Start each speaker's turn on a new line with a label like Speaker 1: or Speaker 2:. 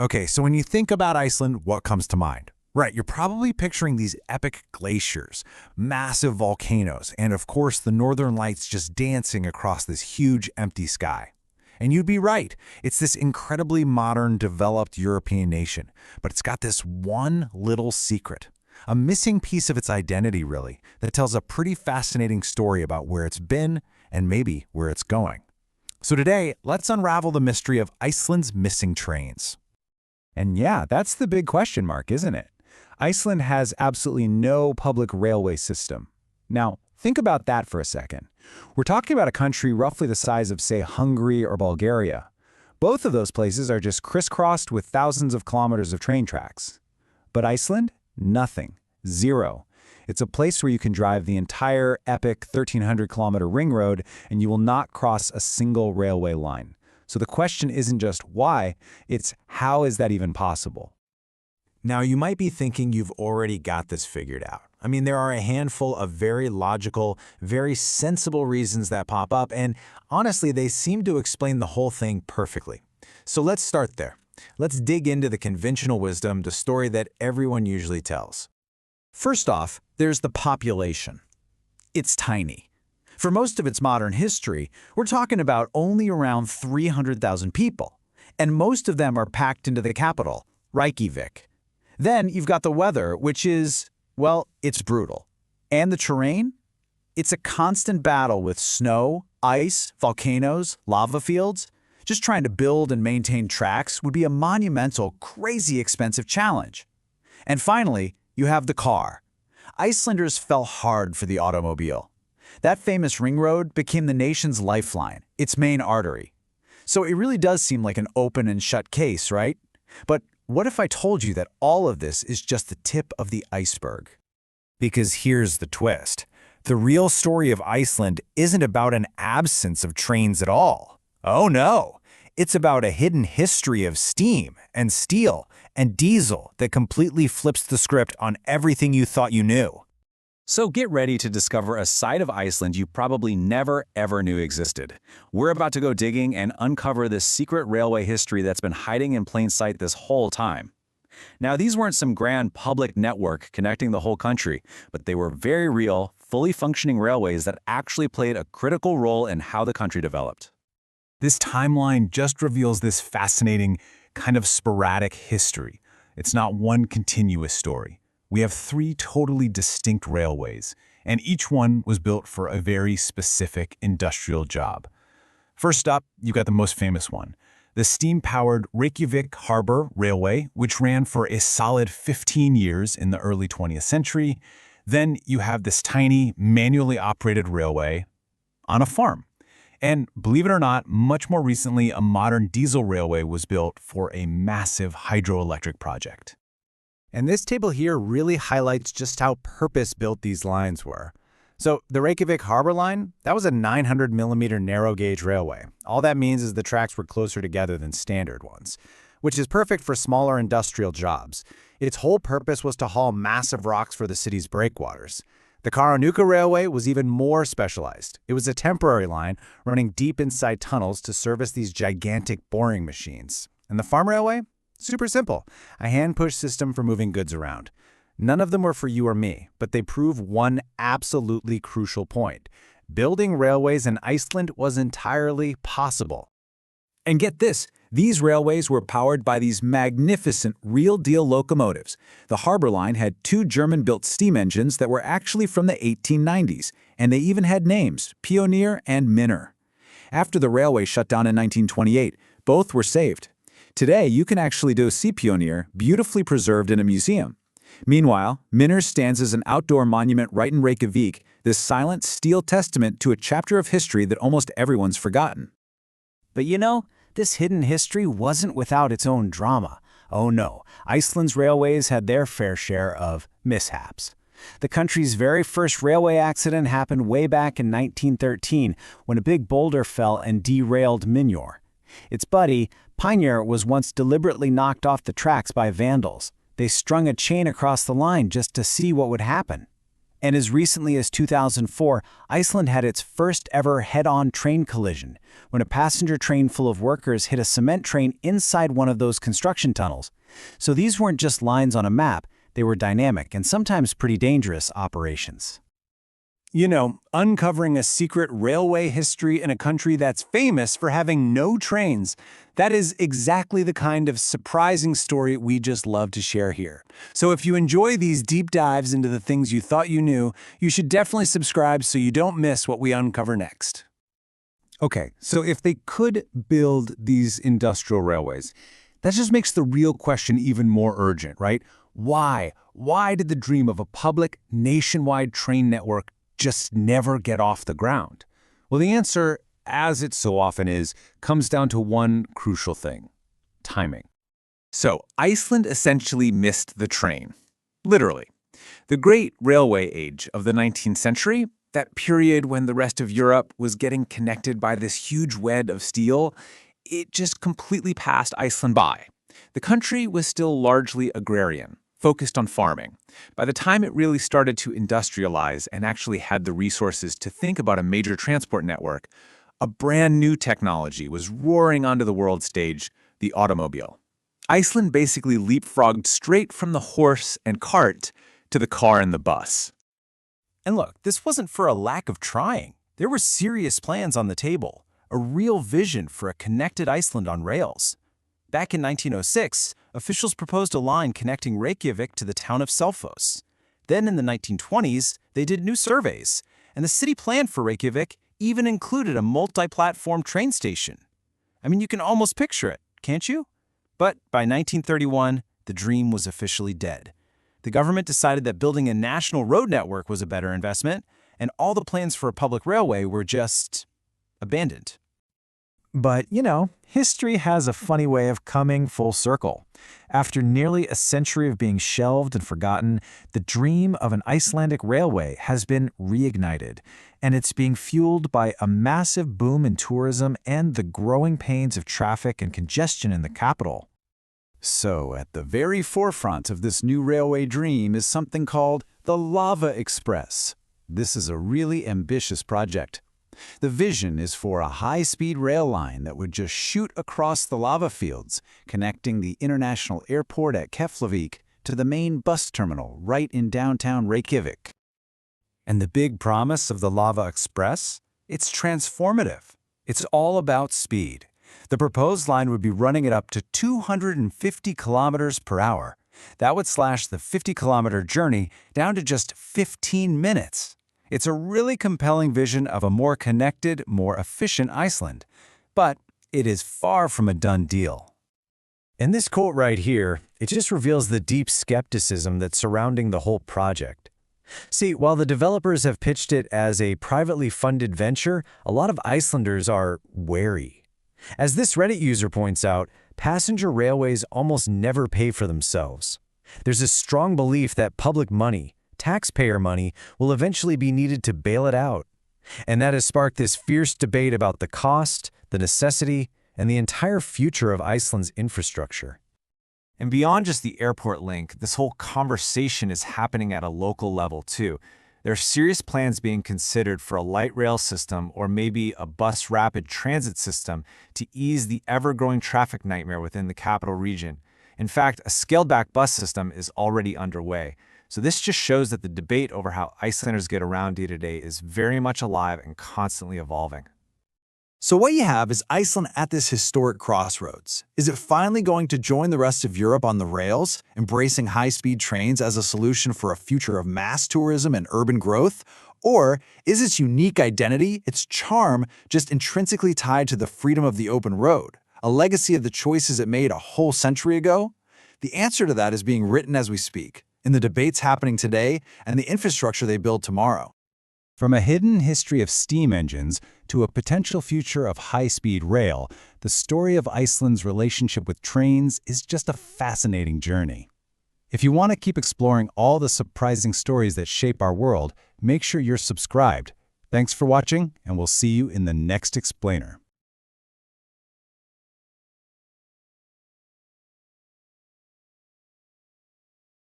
Speaker 1: Okay, so when you think about Iceland, what comes to mind? Right, you're probably picturing these epic glaciers, massive volcanoes, and of course the northern lights just dancing across this huge empty sky. And you'd be right, it's this incredibly modern, developed European nation, but it's got this one little secret. A missing piece of its identity, really, that tells a pretty fascinating story about where it's been and maybe where it's going. So today, let's unravel the mystery of Iceland's missing trains.
Speaker 2: And yeah, that's the big question mark, isn't it? Iceland has absolutely no public railway system. Now, think about that for a second. We're talking about a country roughly the size of, say, Hungary or Bulgaria. Both of those places are just crisscrossed with thousands of kilometers of train tracks. But Iceland? Nothing. Zero. It's a place where you can drive the entire epic 1,300-kilometer ring road and you will not cross a single railway line. So the question isn't just why, it's how is that even possible?
Speaker 1: Now, you might be thinking you've already got this figured out. I mean, there are a handful of very logical, very sensible reasons that pop up, and honestly, they seem to explain the whole thing perfectly. So let's start there. Let's dig into the conventional wisdom, the story that everyone usually tells. First off, there's the population. It's tiny. For most of its modern history, we're talking about only around 300,000 people, and most of them are packed into the capital, Reykjavík. Then you've got the weather, which is, well, it's brutal. And the terrain? It's a constant battle with snow, ice, volcanoes, lava fields. Just trying to build and maintain tracks would be a monumental, crazy expensive challenge. And finally, you have the car. Icelanders fell hard for the automobile. That famous ring road became the nation's lifeline, its main artery. So it really does seem like an open and shut case, right? But what if I told you that all of this is just the tip of the iceberg? Because here's the twist. The real story of Iceland isn't about an absence of trains at all. Oh no! It's about a hidden history of steam and steel and diesel that completely flips the script on everything you thought you knew.
Speaker 2: So get ready to discover a side of Iceland you probably never ever knew existed. We're about to go digging and uncover this secret railway history that's been hiding in plain sight this whole time. Now, these weren't some grand public network connecting the whole country, but they were very real, fully functioning railways that actually played a critical role in how the country developed.
Speaker 1: This timeline just reveals this fascinating, kind of sporadic history. It's not one continuous story. We have three totally distinct railways, and each one was built for a very specific industrial job. First up, you got the most famous one, the steam-powered Reykjavík Harbor Railway, which ran for a solid 15 years in the early 20th century. Then you have this tiny, manually operated railway on a farm. And believe it or not, much more recently, a modern diesel railway was built for a massive hydroelectric project. And this table here really highlights just how purpose-built these lines were. So the Reykjavík Harbor Line, that was a 900-millimeter narrow-gauge railway. All that means is the tracks were closer together than standard ones, which is perfect for smaller industrial jobs. Its whole purpose was to haul massive rocks for the city's breakwaters. The Karonuka Railway was even more specialized. It was a temporary line running deep inside tunnels to service these gigantic boring machines. And the Farm Railway? Super simple, a hand-push system for moving goods around. None of them were for you or me, but they prove one absolutely crucial point. Building railways in Iceland was entirely possible. And get this, these railways were powered by these magnificent real-deal locomotives. The Harbor Line had two German-built steam engines that were actually from the 1890s, and they even had names, Pioneer and Minner. After the railway shut down in 1928, both were saved. Today, you can actually see Pioneer beautifully preserved in a museum. Meanwhile, Minner stands as an outdoor monument right in Reykjavík, this silent steel testament to a chapter of history that almost everyone's forgotten. But you know, this hidden history wasn't without its own drama. Oh no, Iceland's railways had their fair share of mishaps. The country's very first railway accident happened way back in 1913 when a big boulder fell and derailed Minor. Its buddy, Pioneer, was once deliberately knocked off the tracks by vandals. They strung a chain across the line just to see what would happen.
Speaker 2: And as recently as 2004, Iceland had its first ever head-on train collision when a passenger train full of workers hit a cement train inside one of those construction tunnels. So these weren't just lines on a map, they were dynamic and sometimes pretty dangerous operations. You know, uncovering a secret railway history in a country that's famous for having no trains, that is exactly the kind of surprising story we just love to share here. So if you enjoy these deep dives into the things you thought you knew, you should definitely subscribe so you don't miss what we uncover next. Okay, so if they could build these industrial railways, that just makes the real question even more urgent, right? Why? Why did the dream of a public, nationwide train network just never get off the ground? Well, the answer, as it so often is, comes down to one crucial thing: timing. So, Iceland essentially missed the train. Literally. The great railway age of the 19th century, that period when the rest of Europe was getting connected by this huge web of steel, it just completely passed Iceland by. The country was still largely agrarian, focused on farming. By the time it really started to industrialize and actually had the resources to think about a major transport network, a brand new technology was roaring onto the world stage: the automobile. Iceland basically leapfrogged straight from the horse and cart to the car and the bus. And look, this wasn't for a lack of trying. There were serious plans on the table, a real vision for a connected Iceland on rails. Back in 1906, officials proposed a line connecting Reykjavík to the town of Selfoss. Then in the 1920s, they did new surveys, and the city plan for Reykjavík even included a multi-platform train station. I mean, you can almost picture it, can't you? But by 1931, the dream was officially dead. The government decided that building a national road network was a better investment, and all the plans for a public railway were just abandoned. But, you know, history has a funny way of coming full circle. After nearly a century of being shelved and forgotten, the dream of an Icelandic railway has been reignited, and it's being fueled by a massive boom in tourism and the growing pains of traffic and congestion in the capital. So, at the very forefront of this new railway dream is something called the Lava Express. This is a really ambitious project. The vision is for a high-speed rail line that would just shoot across the lava fields, connecting the international airport at Keflavík to the main bus terminal right in downtown Reykjavík. And the big promise of the Lava Express? It's transformative. It's all about speed. The proposed line would be running it up to 250 kilometers per hour. That would slash the 50-kilometer journey down to just 15 minutes. It's a really compelling vision of a more connected, more efficient Iceland. But it is far from a done deal. And this quote right here, it just reveals the deep skepticism that's surrounding the whole project. See, while the developers have pitched it as a privately funded venture, a lot of Icelanders are wary. As this Reddit user points out, passenger railways almost never pay for themselves. There's a strong belief that public money, taxpayer money, will eventually be needed to bail it out. And that has sparked this fierce debate about the cost, the necessity, and the entire future of Iceland's infrastructure. And beyond just the airport link, this whole conversation is happening at a local level too. There are serious plans being considered for a light rail system or maybe a bus rapid transit system to ease the ever-growing traffic nightmare within the capital region. In fact, a scaled-back bus system is already underway. So this just shows that the debate over how Icelanders get around day-to-day is very much alive and constantly evolving.
Speaker 3: So what you have is Iceland at this historic crossroads. Is it finally going to join the rest of Europe on the rails, embracing high-speed trains as a solution for a future of mass tourism and urban growth? Or is its unique identity, its charm, just intrinsically tied to the freedom of the open road, a legacy of the choices it made a whole century ago? The answer to that is being written as we speak, in the debates happening today and the infrastructure they build tomorrow.
Speaker 2: From a hidden history of steam engines to a potential future of high-speed rail, the story of Iceland's relationship with trains is just a fascinating journey. If you want to keep exploring all the surprising stories that shape our world, make sure you're subscribed. Thanks for watching, and we'll see you in the next explainer.